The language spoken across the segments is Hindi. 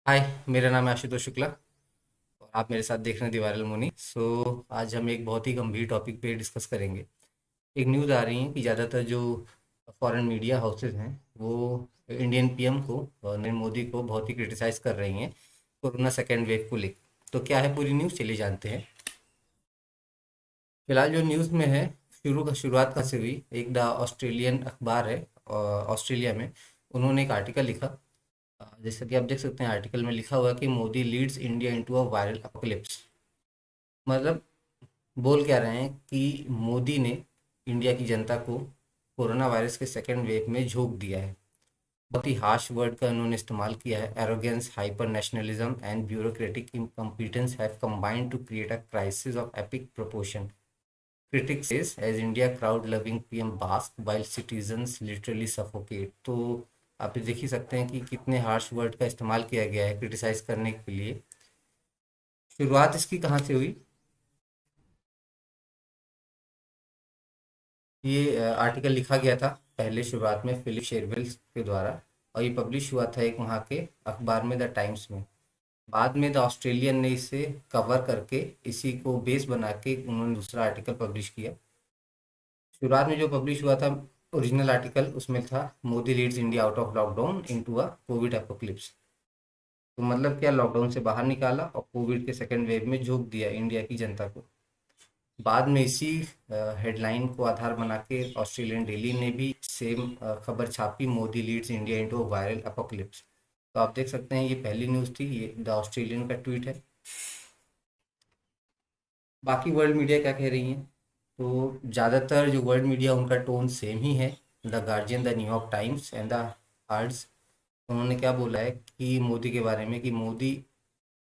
हाय। मेरा नाम है आशुतोष शुक्ला और आप मेरे साथ देख रहे हैं दी वायरल मुनि। आज हम एक बहुत ही गंभीर टॉपिक पे डिस्कस करेंगे। एक न्यूज़ आ रही है कि ज़्यादातर जो फॉरेन मीडिया हाउसेज हैं वो इंडियन पीएम को नरेंद्र मोदी को बहुत ही क्रिटिसाइज कर रही हैं कोरोना सेकेंड वेव को लेकर। तो क्या है पूरी न्यूज़, चलिए जानते हैं। फिलहाल जो न्यूज़ में है, शुरुआत कहाँ से हुई। एक द ऑस्ट्रेलियन अखबार है ऑस्ट्रेलिया में। उन्होंने एक आर्टिकल लिखा। जैसा कि आप देख सकते हैं आर्टिकल में लिखा हुआ है कि Modi leads India into a viral apocalypse. मतलब बोल क्या रहे हैं कि मोदी ने इंडिया की जनता को कोरोना वायरस के सेकेंड वेव में झोंक दिया है। बहुत ही हार्श वर्ड का उन्होंने इस्तेमाल किया है। Arrogance, hyper nationalism and bureaucratic incompetence have combined to create a crisis of epic proportion. Critics says as India crowd loving PM bask while citizens literally suffocate। तो आप ये देख ही सकते हैं कि कितने हार्श वर्ड का इस्तेमाल किया गया है क्रिटिसाइज करने के लिए। शुरुआत इसकी कहाँ से हुई। ये आर्टिकल लिखा गया था पहले शुरुआत में फिलिप शेरवेल के द्वारा, और ये पब्लिश हुआ था एक वहाँ के अखबार में, द टाइम्स में। बाद में द ऑस्ट्रेलियन ने इसे कवर करके इसी को बेस बना के उन्होंने दूसरा आर्टिकल पब्लिश किया। शुरुआत में जो पब्लिश हुआ था ओरिजिनल आर्टिकल, उसमें था Modi leads India out of lockdown into a covid apocalypse. तो मतलब क्या, लॉकडाउन से बाहर निकाला और कोविड के सेकेंड वेव में झोंक दिया इंडिया की जनता को। बाद में इसी हेडलाइन को आधार बना के ऑस्ट्रेलियन डेली ने भी सेम खबर छापी, Modi leads India into viral apocalypse. तो आप देख सकते हैं ये पहली न्यूज़ थी, ये द ऑस्ट्रेलियन का ट्वीट है। बाकी वर्ल्ड मीडिया क्या कह रही है, तो ज़्यादातर जो वर्ल्ड मीडिया उनका टोन सेम ही है। The guardian, the New York times and the arts. उन्होंने क्या बोला है कि मोदी के बारे में, कि मोदी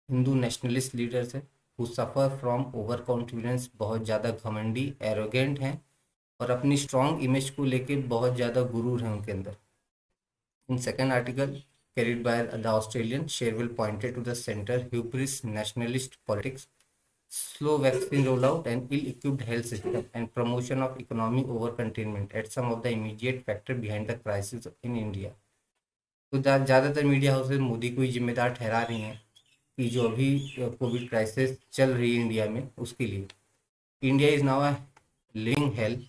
हिंदू नेशनलिस्ट लीडर्स है who suffer from over confidence, बहुत ज़्यादा घमंडी एरोगेंट हैं और अपनी स्ट्रॉन्ग इमेज को लेके बहुत ज़्यादा गुरूर है उनके अंदर। In second article carried by the Australian, Sherwill pointed to the center hubris, nationalist politics, slow vaccine rollout and ill-equipped health system and promotion of economy over containment at some of the immediate factor behind the crisis in India। तो ज़्यादातर मीडिया हाउसेज मोदी को ही जिम्मेदार ठहरा रही हैं कि जो अभी कोविड क्राइसिस चल रही है इंडिया में, उसके लिए। India is now a living hello,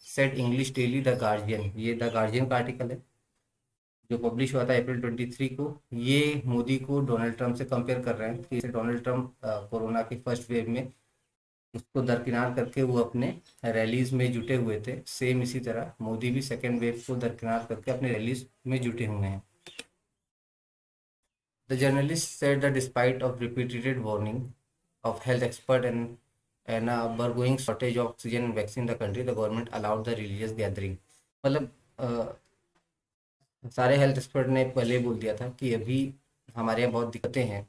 set English daily the guardian. ये द गार्जियन का आर्टिकल है जो पब्लिश हुआ था अप्रैल 23 को। ये मोदी को डोनाल्ड ट्रंप से कंपेयर कर रहे हैं कि डोनाल्ड ट्रंप कोरोना के फर्स्ट वेव में उसको दरकिनार करके वो अपने रैलीज में जुटे हुए थे, सेम इसी तरह मोदी भी सेकेंड वेव को दरकिनार करके अपने रैलीज में जुटे हुए हैं। The journalist said that despite of repeated warning of health expert and a burgeoning shortage of oxygen and vaccine in the country, the government allowed the religious gathering। मतलब सारे हेल्थ एक्सपर्ट ने पहले ही बोल दिया था कि अभी हमारे यहाँ बहुत दिक्कतें हैं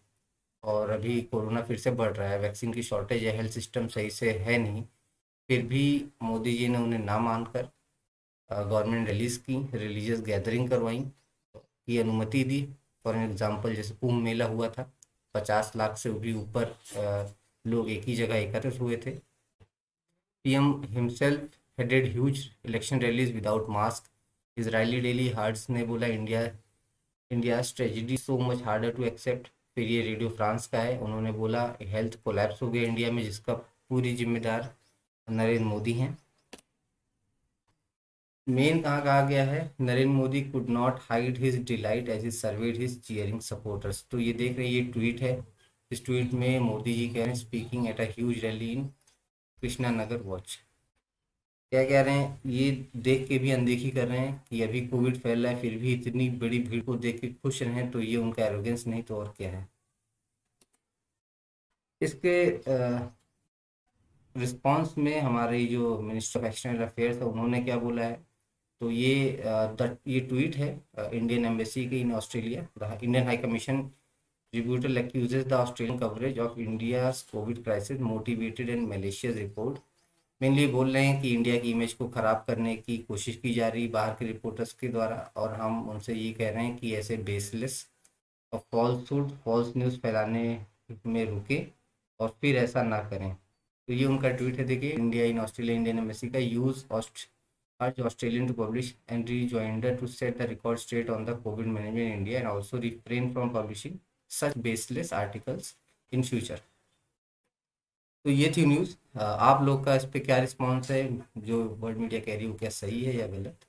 और अभी कोरोना फिर से बढ़ रहा है, वैक्सीन की शॉर्टेज है, हेल्थ सिस्टम सही से है नहीं। फिर भी मोदी जी ने उन्हें ना मानकर गवर्नमेंट रिलीज की, रिलीजियस गैदरिंग करवाई की अनुमति दी। फॉर एग्जांपल जैसे कुंभ मेला हुआ था, 50 लाख से भी ऊपर लोग एक ही जगह एकत्रित हुए थे। PM himself headed huge election rallies without mask. Israeli daily Haaretz ने बोला India tragedy so much harder to accept. फिर ये रेडियो फ्रांस का है, उन्होंने बोला हेल्थ कोलैप्स हो गया इंडिया में जिसका पूरी जिम्मेदार नरेंद्र मोदी हैं। मेन कहाँ कहा गया है, Narendra Modi could not hide his delight as he served his cheering supporters. तो ये देख रहे हैं, ये ट्वीट है। इस ट्वीट में मोदी जी कह रहे हैं speaking at a huge rally in Krishna Nagar watch. क्या कह रहे हैं, ये देख के भी अनदेखी कर रहे हैं कि अभी कोविड फैल रहा है, फिर भी इतनी बड़ी भीड़ को देख के खुश रहें, तो ये उनका एरोगेंस नहीं तो और क्या है। इसके रिस्पांस में हमारे जो मिनिस्टर ऑफ एक्सटर्नल अफेयर्स है उन्होंने क्या बोला है, तो ये ट्वीट है इंडियन एम्बेसी के in Australia. The Indian high commission tribunal accuses the Australian coverage of India COVID crisis motivated and malicious report. Mainly बोल रहे हैं कि इंडिया की इमेज को ख़राब करने की कोशिश की जा रही बाहर के रिपोर्टर्स के द्वारा, और हम उनसे ये कह रहे हैं कि ऐसे बेसलेस और फॉल्स न्यूज़ फैलाने में रुके और फिर ऐसा ना करें। तो ये उनका ट्वीट है, देखिए। India in Australia, Indian embassy का use urge Australian to publish and rejoinder to set the record straight on the COVID management in India and also refrain from publishing such baseless articles in future। तो ये थी न्यूज़। आप लोग का इस पे क्या रिस्पॉन्स है? जो वर्ल्ड मीडिया कह रही है वो क्या सही है या गलत?